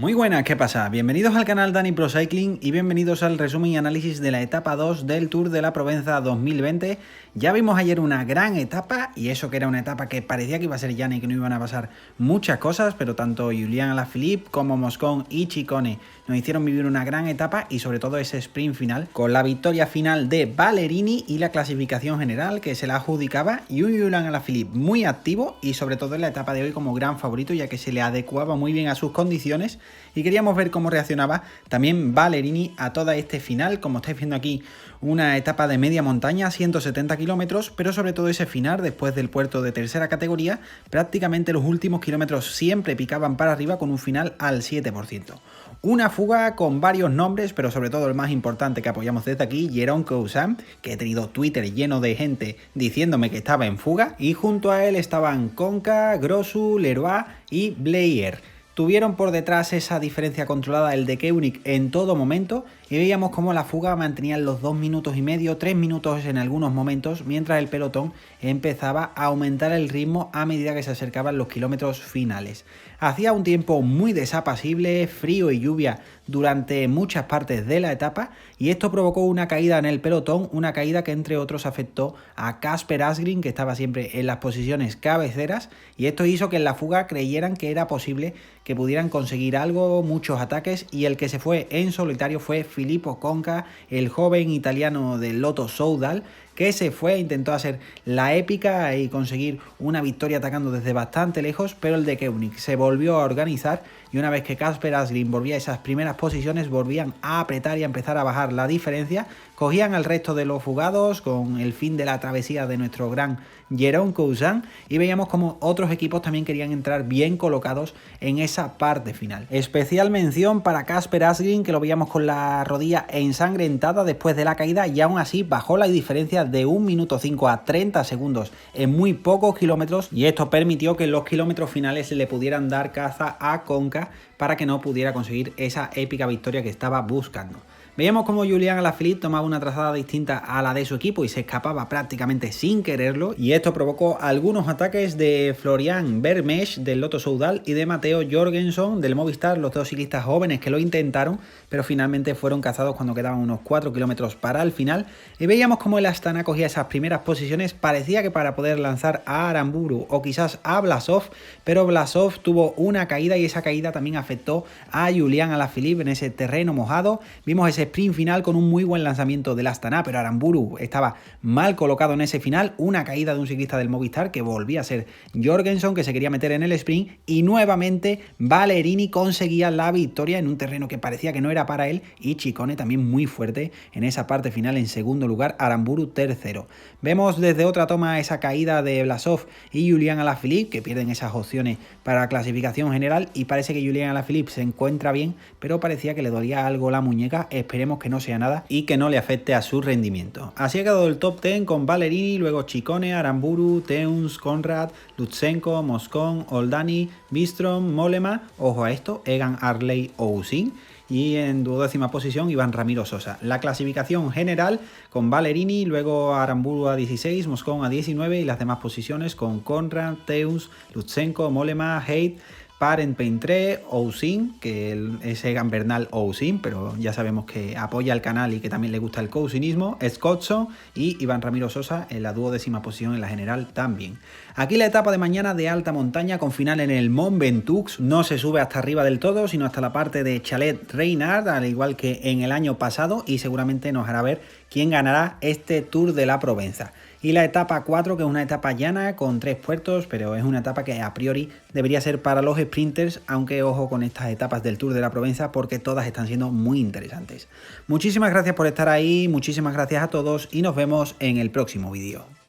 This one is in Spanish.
Muy buenas, ¿qué pasa? Bienvenidos al canal Dani Pro Cycling y bienvenidos al resumen y análisis de la etapa 2 del Tour de la Provenza 2020. Ya vimos ayer una gran etapa, y eso que era una etapa que parecía que iba a ser llana y que no iban a pasar muchas cosas, pero tanto Julián Alaphilippe como Moscon y Ciccone nos hicieron vivir una gran etapa y sobre todo ese sprint final, con la victoria final de Ballerini y la clasificación general que se la adjudicaba, y un Julián Alaphilippe muy activo y sobre todo en la etapa de hoy como gran favorito, ya que se le adecuaba muy bien a sus condiciones. Y queríamos ver cómo reaccionaba también Ballerini a todo este final. Como estáis viendo aquí, una etapa de media montaña, 170 kilómetros, pero sobre todo ese final después del puerto de tercera categoría, prácticamente los últimos kilómetros siempre picaban para arriba con un final al 7%. Una fuga con varios nombres, pero sobre todo el más importante que apoyamos desde aquí, Jérôme Caussin, que he tenido Twitter lleno de gente diciéndome que estaba en fuga, y junto a él estaban Conca, Grossu, Leroy y Bleier. Tuvieron por detrás esa diferencia controlada el de Koenig en todo momento, y veíamos cómo la fuga mantenía los 2 minutos y medio, 3 minutos en algunos momentos, mientras el pelotón empezaba a aumentar el ritmo a medida que se acercaban los kilómetros finales. Hacía un tiempo muy desapacible, frío y lluvia durante muchas partes de la etapa, y esto provocó una caída en el pelotón, una caída que entre otros afectó a Kasper Asgreen, que estaba siempre en las posiciones cabeceras, y esto hizo que en la fuga creyeran que era posible que pudieran conseguir algo, muchos ataques, y el que se fue en solitario fue Filippo Conca, el joven italiano del Lotto Soudal, que se fue, intentó hacer la épica y conseguir una victoria atacando desde bastante lejos, pero el de Koenig se volvió a organizar, y una vez que Kasper Asgreen volvía a esas primeras posiciones, volvían a apretar y a empezar a bajar la diferencia, cogían al resto de los fugados con el fin de la travesía de nuestro gran Jérôme Caussin, y veíamos como otros equipos también querían entrar bien colocados en esa parte final. Especial mención para Kasper Asgreen, que lo veíamos con la rodilla ensangrentada después de la caída, y aún así bajó la diferencia de 1 minuto 5 a 30 segundos en muy pocos kilómetros, y esto permitió que en los kilómetros finales le pudieran dar caza a Conca para que no pudiera conseguir esa épica victoria que estaba buscando. Veíamos como Julián Alaphilippe tomaba una trazada distinta a la de su equipo y se escapaba prácticamente sin quererlo, y esto provocó algunos ataques de Florian Vermeersch del Lotto Soudal y de Matteo Jorgenson del Movistar, los dos ciclistas jóvenes que lo intentaron, pero finalmente fueron cazados cuando quedaban unos 4 kilómetros para el final. Y veíamos como el Astana cogía esas primeras posiciones, parecía que para poder lanzar a Aramburu o quizás a Blasov, pero Blasov tuvo una caída y esa caída también afectó a Julián Alaphilippe en ese terreno mojado. Vimos ese sprint final con un muy buen lanzamiento del Astana, pero Aramburu estaba mal colocado en ese final, una caída de un ciclista del Movistar que volvía a ser Jorgenson, que se quería meter en el sprint, y nuevamente Ballerini conseguía la victoria en un terreno que parecía que no era para él, y Ciccone también muy fuerte en esa parte final en segundo lugar, Aramburu tercero. Vemos desde otra toma esa caída de Blasov y Julián Alaphilippe, que pierden esas opciones para la clasificación general, y parece que Julián Alaphilippe se encuentra bien, pero parecía que le dolía algo la muñeca. Esperemos que no sea nada y que no le afecte a su rendimiento. Así ha quedado el top 10 con Ballerini, luego Ciccone, Aramburu, Teuns, Konrad, Lutsenko, Moscon, Oldani, Bistrom, Mollema, ojo a esto, Egan Arley o Usyk, y en 12ª posición Iván Ramiro Sosa. La clasificación general con Ballerini, luego Aramburu a 16, Moscon a 19 y las demás posiciones con Konrad, Teuns, Lutsenko, Mollema, Haidt, Parent-Peintre, Usyk, que es Egan Bernal o Usyk, pero ya sabemos que apoya el canal y que también le gusta el cousinismo, Scottson y Iván Ramiro Sosa en la 12ª posición en la general también. Aquí la etapa de mañana de alta montaña con final en el Mont Ventoux, no se sube hasta arriba del todo, sino hasta la parte de Chalet Reynard, al igual que en el año pasado, y seguramente nos hará ver quién ganará este Tour de la Provenza. Y la etapa 4, que es una etapa llana con 3 puertos, pero es una etapa que a priori debería ser para los sprinters, aunque ojo con estas etapas del Tour de la Provenza porque todas están siendo muy interesantes. Muchísimas gracias por estar ahí, muchísimas gracias a todos y nos vemos en el próximo vídeo.